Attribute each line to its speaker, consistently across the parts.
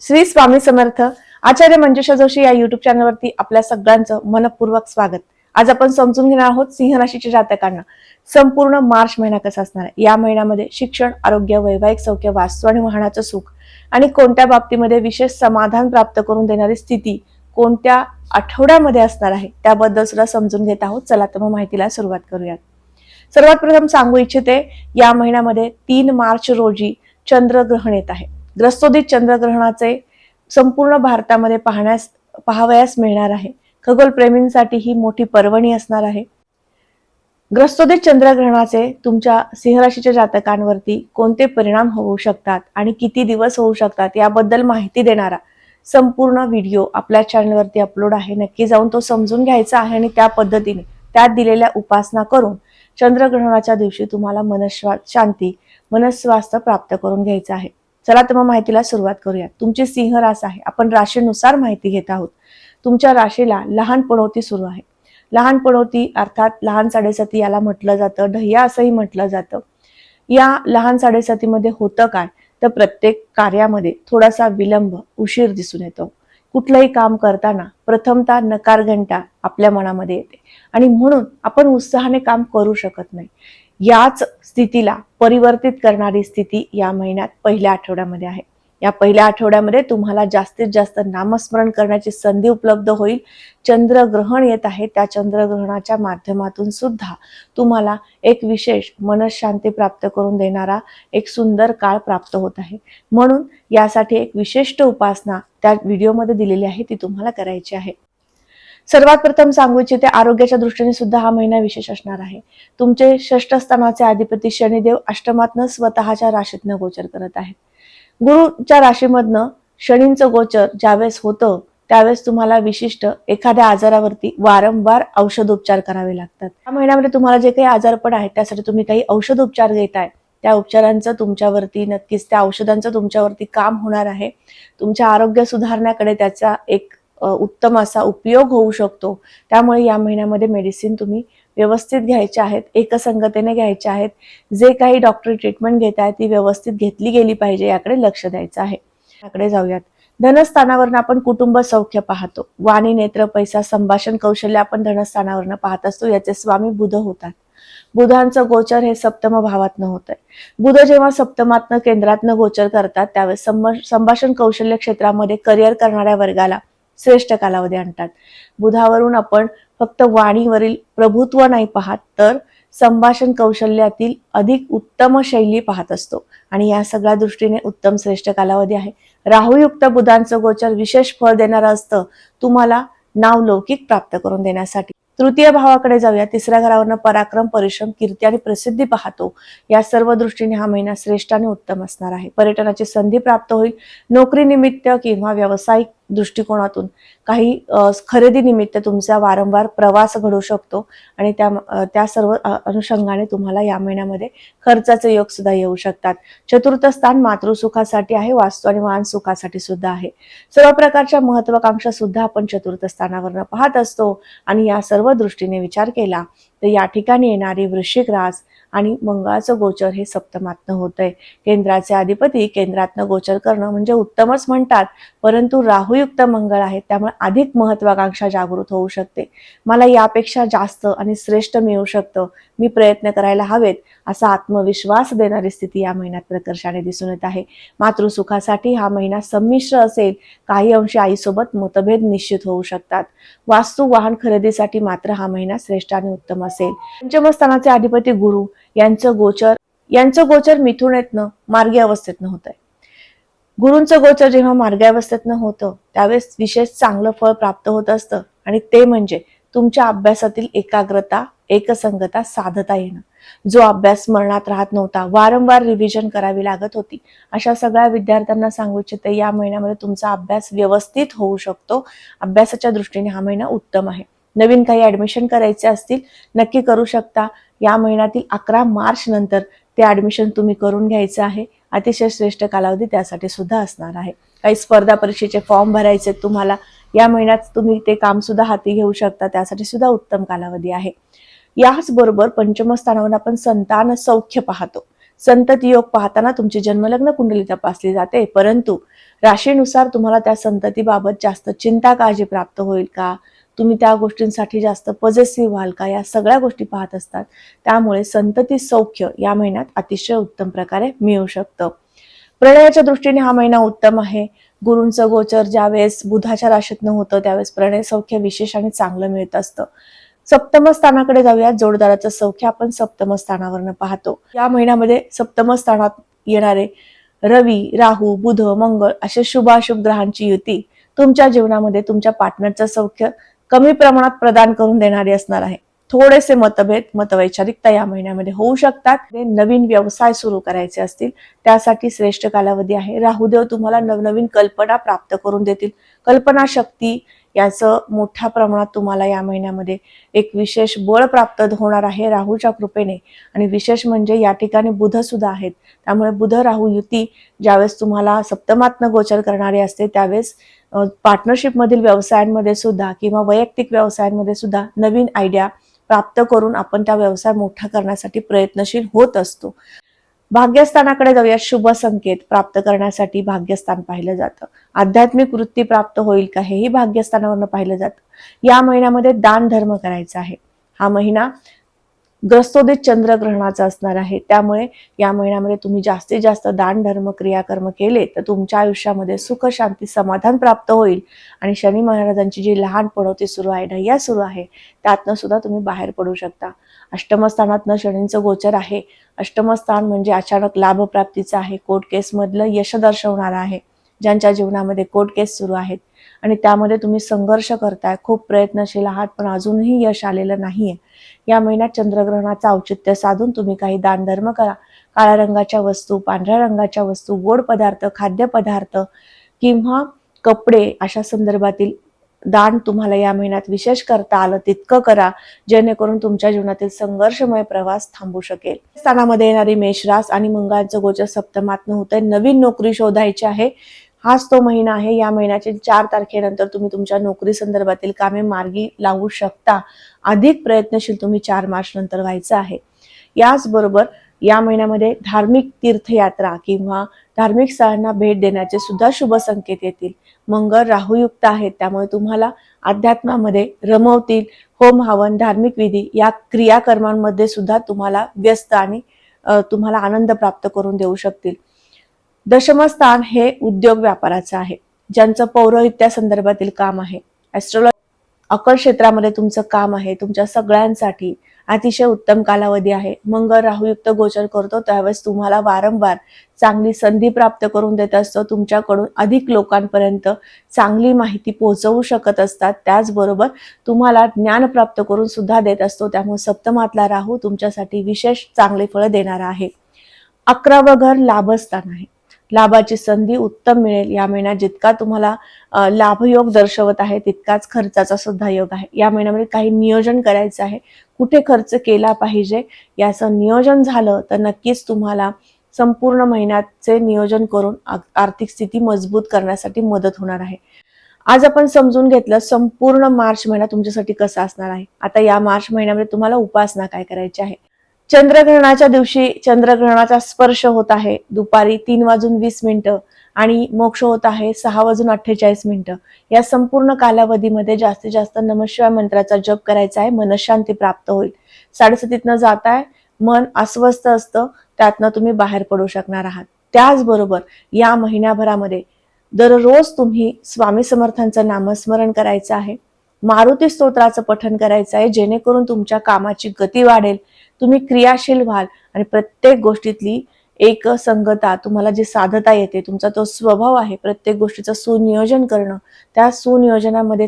Speaker 1: श्री स्वामी समर्थ. आचार्य मंजुषा जोशी या युट्यूब चॅनलवरती आपल्या सगळ्यांचं मनपूर्वक स्वागत. आज आपण समजून घेणार आहोत सिंह राशीच्या जातकांना संपूर्ण मार्च महिना कसा असणार आहे. या महिन्यामध्ये शिक्षण, आरोग्य, वैवाहिक सौख्य, वास्तू आणि वाहनाचं सुख आणि कोणत्या बाबतीमध्ये विशेष समाधान प्राप्त करून देणारी स्थिती कोणत्या आठवड्यामध्ये असणार आहे त्याबद्दल सुद्धा समजून घेत आहोत. चला तर मग माहितीला सुरुवात करूयात. सर्वात प्रथम सांगू इच्छिते, या महिन्यामध्ये 3 मार्च रोजी चंद्रग्रहण येत आहे. ग्रस्तोदित चंद्रग्रहणाचे संपूर्ण भारतामध्ये पाहावयास मिळणार आहे. खगोल प्रेमींसाठी ही मोठी पर्वणी असणार आहे. ग्रस्तोदित चंद्रग्रहणाचे तुमच्या सिंह राशीच्या जातकांवरती कोणते परिणाम होऊ शकतात आणि किती दिवस होऊ शकतात याबद्दल माहिती देणारा संपूर्ण व्हिडिओ आपल्या चॅनलवरती अपलोड आहे. नक्की जाऊन तो समजून घ्यायचा आहे आणि त्या पद्धतीने त्यात दिलेल्या उपासना करून चंद्रग्रहणाच्या दिवशी तुम्हाला शांती, मनस्वास्थ्य प्राप्त करून घ्यायचं आहे. चला तर मग माहितीला सुरुवात करूया. तुमची सिंह रास आहे. आपण राशीनुसार माहिती घेत आहोत. तुमच्या राशीला लहान पनौती सुरू आहे. लहान पनौती अर्थात लहान साडेसाती याला म्हटलं जातं, ढय्या असंही म्हटलं जातं. या लहान साडेसातीमध्ये होतं काय तर प्रत्येक कार्यामध्ये थोडासा विलंब, उशीर दिसून येतो. कुठलंही काम करताना प्रथमतः नकार घंटा आपल्या मनामध्ये येते आणि म्हणून आपण उत्साहाने काम करू शकत नाही. याच स्थितीला परिवर्तित करणारी स्थिती या महिन्यात पहिल्या आठवड्यामध्ये आहे. या पहिल्या आठवड्यामध्ये तुम्हाला जास्तीत जास्त नामस्मरण करण्याची संधी उपलब्ध होईल. चंद्रग्रहण येत आहे. त्या चंद्रग्रहणाच्या माध्यमातून सुद्धा तुम्हाला एक विशेष मनशांती प्राप्त करून देणारा एक सुंदर काळ प्राप्त होत आहे. म्हणून यासाठी एक विशिष्ट उपासना त्या व्हिडिओमध्ये दिलेली आहे, ती तुम्हाला करायची आहे. सर्वात प्रथम सांगू इच्छिते, आरोग्याच्या दृष्टीने सुद्धा हा महिना विशेष असणार आहे. तुमचे षष्ठ स्थानाचे अधिपती शनिदेव अष्टमातनं स्वतःच्या राशीतनं गोचर करत आहेत. गुरुच्या राशीमधनं शनींचं गोचर ज्यावेळेस होतं त्यावेळेस तुम्हाला विशिष्ट एखाद्या आजारावरती वारंवार औषधोपचार करावे लागतात. या महिन्यामध्ये तुम्हाला जे काही आजारपण आहे त्यासाठी तुम्ही काही औषधोपचार घेताय, त्या उपचारांचं तुमच्यावरती नक्कीच, त्या औषधांचं तुमच्यावरती काम होणार आहे. तुमच्या आरोग्य सुधारण्याकडे त्याचा एक उत्तम असा उपयोग होऊ शकतो. त्यामुळे या महिन्यामध्ये मेडिसिन तुम्ही व्यवस्थित घ्यायचे आहेत, एकसंगतेने घ्यायचे आहेत. जे काही डॉक्टर ट्रीटमेंट घेत आहेत ती व्यवस्थित घेतली गेली पाहिजे, याकडे लक्ष द्यायचं आहे. याकडे जाऊयात. धनस्थानावरनं आपण कुटुंब सौख्य पाहतो. वाणी, नेत्र, पैसा, संभाषण कौशल्य आपण धनस्थानावरनं पाहत असतो. याचे स्वामी बुध होतात. बुधांचं गोचर हे सप्तम भावातनं होत आहे. बुध जेव्हा सप्तमातनं केंद्रातनं गोचर करतात त्यावेळेस संभाषण कौशल्य क्षेत्रामध्ये करिअर करणाऱ्या वर्गाला श्रेष्ठ कालावधी आणतात. बुधावरून आपण फक्त वाणीवरील प्रभुत्व नाही पाहत तर संभाषण कौशल्यातील अधिक उत्तम शैली पाहत असतो आणि या सगळ्या दृष्टीने उत्तम श्रेष्ठ कालावधी आहे. राहुयुक्त बुधांचं गोचर विशेष फळ देणारं असतं तुम्हाला नावलौकिक प्राप्त करून देण्यासाठी. तृतीय भावाकडे जाऊया. तिसऱ्या घरावरनं पराक्रम, परिश्रम, कीर्ती आणि प्रसिद्धी पाहतो. या सर्व दृष्टीने हा महिना श्रेष्ठ आणि उत्तम असणार आहे. पर्यटनाची संधी प्राप्त होईल. नोकरी निमित्त किंवा व्यावसायिक दृष्टिकोनातून काही खरेदी निमित्त तुमचा वारंवार प्रवास घडू शकतो आणि त्या सर्व अनुषंगाने तुम्हाला या महिन्यामध्ये खर्चाचे योग सुद्धा येऊ शकतात. चतुर्थ स्थान मातृसुखासाठी आहे, वास्तू आणि वाहन सुखासाठी सुद्धा आहे. सर्व प्रकारच्या महत्वाकांक्षा सुद्धा आपण चतुर्थ स्थानावरनं पाहत असतो आणि या सर्व दृष्टीने विचार केला तर या ठिकाणी येणारी वृश्चिक रास आणि मंगळाचं गोचर हे सप्तमातनं होतंय. केंद्राचे अधिपती केंद्रातनं गोचर करणं म्हणजे उत्तमच म्हणतात, परंतु राहुयुक्त मंगळ आहे त्यामुळे अधिक महत्वाकांक्षा जागृत होऊ शकते. मला यापेक्षा जास्त आणि श्रेष्ठ मिळू शकतं, मी प्रयत्न करायला हवेत असा आत्मविश्वास देणारी स्थिती या महिन्यात प्रकर्षाने दिसून येत आहे. मातृसुखासाठी हा महिना संमिश्र असेल. काही अंशी आईसोबत मतभेद निश्चित होऊ शकतात. वास्तू, वाहन खरेदीसाठी मात्र हा महिना श्रेष्ठ आणि उत्तम असेल. पंचम स्थानाचे अधिपती गुरु यांचं गोचर मिथुनेतनं मार्गी अवस्थेतनं होत आहे. गुरूंचं गोचर जेव्हा मार्गी अवस्थेतनं होतं त्यावेळेस विशेष चांगलं फळ प्राप्त होत असतं आणि ते म्हणजे तुमच्या अभ्यासातील एकाग्रता, एकसंगता साधता येणं. जो अभ्यास स्मरणात राहत नव्हता, वारंवार रिव्हिजन करावी लागत होती, अशा सगळ्या विद्यार्थ्यांना सांगू इच्छिते या महिन्यामध्ये तुमचा अभ्यास व्यवस्थित होऊ शकतो. अभ्यासाच्या दृष्टीने हा महिना उत्तम आहे. नवीन काही ऍडमिशन करायचे असतील नक्की करू शकता. या महिन्यातील 11 मार्च नंतर ते ऍडमिशन तुम्ही करून घ्यायचं आहे. अतिशय श्रेष्ठ कालावधी त्यासाठी सुद्धा असणार आहे. काही स्पर्धा परीक्षेचे फॉर्म भरायचे तुम्हाला, या महिन्यात तुम्ही ते काम सुद्धा हाती घेऊ शकता, त्यासाठी सुद्धा उत्तम कालावधी आहे. याच बरोबर पंचम स्थानावर आपण संतान सौख्य पाहतो. संतती योग पाहताना तुमची जन्मलग्न कुंडली तपासली जाते, परंतु राशीनुसार तुम्हाला त्या संततीबाबत जास्त चिंता काळजी प्राप्त होईल का, तुम्ही त्या गोष्टींसाठी जास्त पॉझिटिव्ह व्हाल का, या सगळ्या गोष्टी पाहत असतात. त्यामुळे संतती सौख्य या महिन्यात अतिशय उत्तम प्रकारे मिळू शकतं. प्रणयाच्या दृष्टीने हा महिना उत्तम आहे. गुरूंचं गोचर ज्यावेळेस बुधाच्या राशीतनं होतं त्यावेळेस प्रणय सौख्य विशेष आणि चांगलं मिळत असतं. सप्तम स्थानाकडे जाऊया. जोडदाराचं सौख्य आपण सप्तम स्थानावरनं पाहतो. या महिन्यामध्ये सप्तम स्थानात येणारे रवी, राहू, बुध, मंगळ असे शुभाशुभ ग्रहांची युती तुमच्या जीवनामध्ये तुमच्या पार्टनरचं सौख्य कमी प्रमाणात प्रदान करून देणारी असणार आहे. थोडेसे मतभेद, मतवैचारिकता या महिन्यामध्ये होऊ शकतात. नवीन व्यवसाय सुरू करायचे असतील त्यासाठी श्रेष्ठ कालावधी आहे. राहुदेव तुम्हाला नवनवीन कल्पना प्राप्त करून देतील. कल्पना शक्ती याचं मोठ्या प्रमाणात तुम्हाला या महिन्यामध्ये एक विशेष बळ प्राप्त होणार आहे राहूच्या कृपेने. आणि विशेष म्हणजे या ठिकाणी बुध सुद्धा आहेत. त्यामुळे बुध राहू युती ज्यावेळेस तुम्हाला सप्तमातनं गोचर करणारे असते त्यावेळेस पार्टनरशिप मधील व्यवसायांमध्ये सुद्धा किंवा वैयक्तिक व्यवसायांमध्ये सुद्धा नवीन आयडिया प्राप्त करून आपण त्या व्यवसाय मोठा करण्यासाठी प्रयत्नशील होत असतो. भाग्यस्थानाकडे जाऊया. शुभ संकेत प्राप्त करण्यासाठी भाग्यस्थान पाहिलं जातं. आध्यात्मिक वृत्ती प्राप्त होईल का हेही भाग्यस्थानावरनं पाहिलं जातं. या महिन्यामध्ये दान धर्म करायचा आहे. हा महिना ग्रस्तोदित चंद्रग्रहणाचा असणार आहे. त्यामुळे या महिन्यामध्ये तुम्ही जास्तीत जास्त दान धर्म क्रियाकर्म केले तर तुमच्या आयुष्यामध्ये सुख शांती समाधान प्राप्त होईल. आणि शनी महाराजांची जी लहान पडवती सुरू आहे, ढय्या सुरू आहे, त्यातनं सुद्धा तुम्ही बाहेर पडू शकता. अष्टम स्थानातनं शनींचं गोचर आहे. अष्टम स्थान म्हणजे अचानक लाभ प्राप्तीचं आहे. कोर्ट केस मधलं यश दर्शवणारं आहे. ज्यांच्या जीवनामध्ये कोर्ट केस सुरू आहेत आणि त्यामध्ये तुम्ही संघर्ष करताय, खूप प्रयत्नशील आहात, पण अजूनही यश आलेलं नाहीये. या महिन्यात चंद्रग्रहणाचं औचित्य साधून तुम्ही काही दानधर्म करा. काळ्या रंगाच्या वस्तू, पांढऱ्या रंगाच्या वस्तू, गोड पदार्थ, खाद्यपदार्थ किंवा कपडे अशा संदर्भातील दान तुम्हाला या महिन्यात विशेष करता आलं तितकं करा, जेणेकरून तुमच्या जीवनातील संघर्षमय प्रवास थांबू शकेल. स्थानामध्ये येणारी मेषरास आणि मंगळाचं गोचर सप्तमातनं होतंय. नवीन नोकरी शोधायची आहे. हाच तो महिना आहे. या महिन्याच्या 4 तारखेनंतर तुम्ही तुमच्या नोकरी संदर्भातील कामे मार्गी लावू शकता. अधिक प्रयत्नशील तुम्ही 4 मार्च नंतर व्हायचं आहे. याचबरोबर या महिन्यामध्ये धार्मिक तीर्थयात्रा किंवा धार्मिक स्थळांना भेट देण्याचे सुद्धा शुभ संकेत येतील. मंगळ राहुयुक्त आहेत, त्यामुळे तुम्हाला अध्यात्मामध्ये रमवतील. होम हवन, धार्मिक विधी या क्रियाकर्मांमध्ये सुद्धा तुम्हाला व्यस्त आणि तुम्हाला आनंद प्राप्त करून देऊ शकतील. दशमस्थान हे उद्योग व्यापाराचं आहे. ज्यांचं पौरोहित्या संदर्भातील काम आहे, ॲस्ट्रोलॉजी अकल क्षेत्रामध्ये तुमचं काम आहे, तुमच्या सगळ्यांसाठी अतिशय उत्तम कालावधी आहे. मंगळ राहुयुक्त गोचर करतो त्यावेळेस तुम्हाला वारंवार चांगली संधी प्राप्त करून देत असतो. तुमच्याकडून अधिक लोकांपर्यंत चांगली माहिती पोहोचवू शकत असतात. त्याचबरोबर तुम्हाला ज्ञान प्राप्त करून सुद्धा देत असतो. त्यामुळे सप्तमातला राहू तुमच्यासाठी विशेष चांगले फळ देणारा आहे. 11वं घर लाभस्थान आहे. लाभाची संधी उत्तम मिळेल. या महिन्यात जितका तुम्हाला लाभयोग दर्शवत आहे तितकाच खर्चाचा सुद्धा योग आहे. या महिन्यामध्ये काही नियोजन करायचं आहे. कुठे खर्च केला पाहिजे याचं नियोजन झालं तर नक्कीच तुम्हाला संपूर्ण महिन्याचे नियोजन करून आर्थिक स्थिती मजबूत करण्यासाठी मदत होणार आहे. आज आपण समजून घेतलं संपूर्ण मार्च महिना तुमच्यासाठी कसा असणार आहे. आता या मार्च महिन्यामध्ये तुम्हाला उपासना काय करायची आहे. चंद्रग्रहणाच्या दिवशी चंद्रग्रहणाचा स्पर्श होत आहे दुपारी 3:20 आणि मोक्ष होत आहे 6:48. या संपूर्ण कालावधीमध्ये जास्तीत जास्त नमःशिवाय मंत्राचा जप करायचा आहे. मनशांती प्राप्त होईल. 7:30 जाताय, मन अस्वस्थ असतं, त्यातनं तुम्ही बाहेर पडू शकणार आहात. त्याचबरोबर या महिन्याभरामध्ये दररोज तुम्ही स्वामी समर्थांचं नामस्मरण करायचं आहे. मारुती स्तोत्राचं पठण करायचं आहे, जेणेकरून तुमच्या कामाची गती वाढेल, तुम्ही क्रियाशील व्हाल आणि प्रत्येक गोष्टीतली एक संगता तुम्हाला जी साधता येते, तुमचा तो स्वभाव आहे प्रत्येक गोष्टीचं सुनियोजन करणं, त्या सुनियोजनामध्ये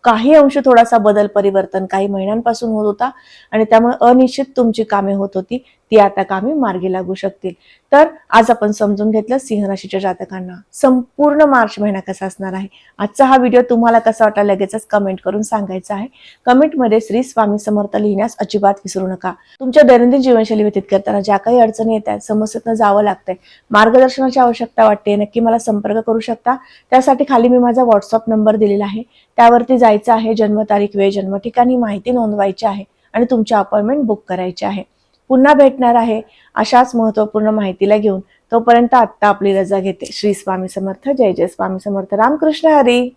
Speaker 1: काही अंश थोडासा बदल परिवर्तन काही महिन्यांपासून होत होता आणि त्यामुळे अनिश्चित तुमची कामे होत होती, ती आता कामे मार्गी लागू शकतील. तर आज आपण समजून घेतलं सिंह राशीच्या जातकांना संपूर्ण मार्च महिना कसा असणार आहे. आजचा हा व्हिडिओ तुम्हाला कसा वाटला लगेचच कमेंट करून सांगायचं आहे. कमेंटमध्ये श्री स्वामी समर्थ लिहिण्यास अजिबात विसरू नका. तुमच्या दैनंदिन जीवनशैली व्यतीत करताना ज्या काही अडचणी येत आहेत, समस्येतनं जावं लागतंय, मार्गदर्शनाची आवश्यकता वाटते, नक्की मला संपर्क करू शकता. त्यासाठी खाली मी माझा व्हॉट्सअप नंबर दिलेला आहे, त्यावरती जायचं आहे. जन्मतारीख, वेळ, जन्म ठिकाणी माहिती नोंदवायची आहे आणि तुमची अपॉइंटमेंट बुक करायची आहे. पुन्हा भेटणार आहे अशाच महत्त्वपूर्ण माहितीला घेऊन. तोपर्यंत आत्ता आपली रजा घेते. श्री स्वामी समर्थ. जय जय स्वामी समर्थ. रामकृष्ण हरी.